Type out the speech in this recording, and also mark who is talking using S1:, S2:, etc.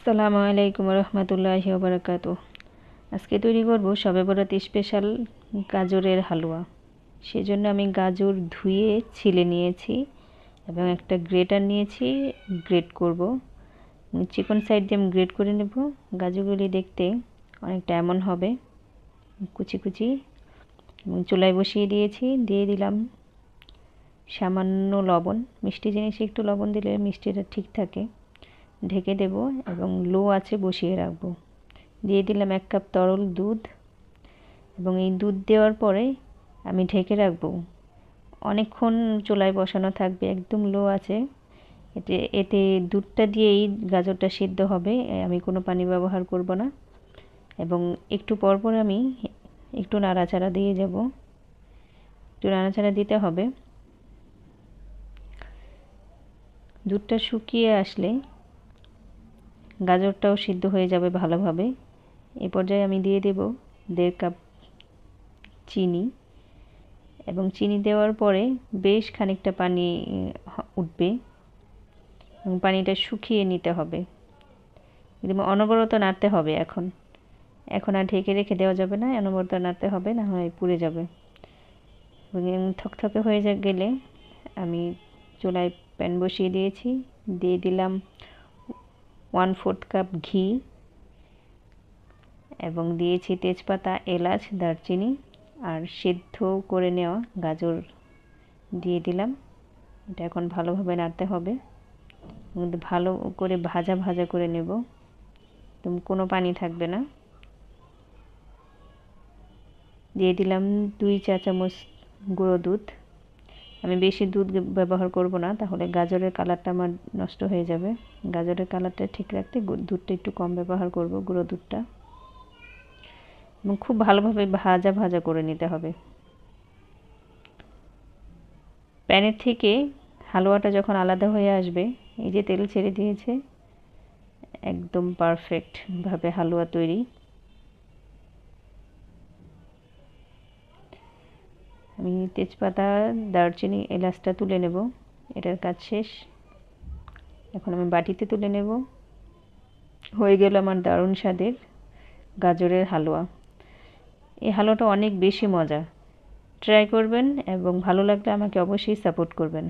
S1: আসসালামু আলাইকুম রহমতুল্লাহি ওয়া বারাকাতুহু। আজকে তৈরি করব শবে বরাত স্পেশাল গাজরের হালুয়া। সেজন্য আমি গাজর ধুয়ে ছিলে নিয়েছি এবং একটা গ্রেটার নিয়েছি, গ্রেট করব। চিকন সাইড দিয়ে আমি গ্রেট করে নেব। গাজরগুলি দেখতে অনেকটা এমন হবে, কুচি কুচি। চুলায় বসিয়ে দিয়েছি, দিয়ে দিলাম সামান্য লবণ। মিষ্টি জিনিসে একটু লবণ দিলে মিষ্টিটা ঠিক থাকে। ঢেকে দেব এবং লো আঁচে বসিয়ে রাখবো। দিয়ে দিলাম 1 কাপ তরল দুধ এবং এই দুধ দেওয়ার পরে আমি ঢেকে রাখবো। অনেকক্ষণ চুলায় বসানো থাকবে, একদম লো আঁচে। এতে দুধটা দিয়েই গাজরটা সিদ্ধ হবে, আমি কোনো পানি ব্যবহার করব না। এবং একটু পর পর আমি একটু নাড়াচাড়া দিয়ে যাব, একটু নাড়াচাড়া দিতে হবে। দুধটা শুকিয়ে আসলে গাজরটাও সিদ্ধ হয়ে যাবে ভালোভাবে। এ পর্যায়ে আমি দিয়ে দেব 1.5 কাপ চিনি এবং চিনি দেওয়ার পরে বেশ খানিকটা পানি উঠবে এবং পানিটা শুকিয়ে নিতে হবে। একদম অনবরত নাড়তে হবে। এখন আর ঢেকে রেখে দেওয়া যাবে না, অনবরত নাড়তে হবে, না হয় পুড়ে যাবে। এবং থকথকে হয়ে গেলে আমি চুলায় প্যান বসিয়ে দিয়েছি, দিয়ে দিলাম 1/4 কাপ ঘি এবং দিয়েছি তেজপাতা, এলাচ, দারচিনি আর সিদ্ধ করে নেওয়া গাজর দিয়ে দিলাম। এটা এখন ভালোভাবে নাড়তে হবে, ভালো করে ভাজা ভাজা করে নেব, একদম কোনো পানি থাকবে না। দিয়ে দিলাম 2 চা চামচ গুঁড়ো দুধ। আমি বেশি দুধ ব্যবহার করব না, তাহলে গাজরের কালারটা আমার নষ্ট হয়ে যাবে। গাজরের কালারটা ঠিক রাখতে দুধটা একটু কম ব্যবহার করব, গুঁড়ো দুধটা। এবং খুব ভালোভাবে ভাজা ভাজা করে নিতে হবে। প্যানের থেকে হালুয়াটা যখন আলাদা হয়ে আসবে, এই যে তেল ছেড়ে দিয়েছে, একদম পারফেক্টভাবে হালুয়া তৈরি। আমি তেজপাতা, দারচিনি, এলাচটা তুলে নেব, এটার কাজ শেষ। এখন আমি বাটিতে তুলে নেব। হয়ে গেল আমার দারুণ স্বাদের গাজরের হালুয়া। এই হালুয়াটা অনেক বেশি মজা। ট্রাই করবেন এবং ভালো লাগলে আমাকে অবশ্যই সাপোর্ট করবেন।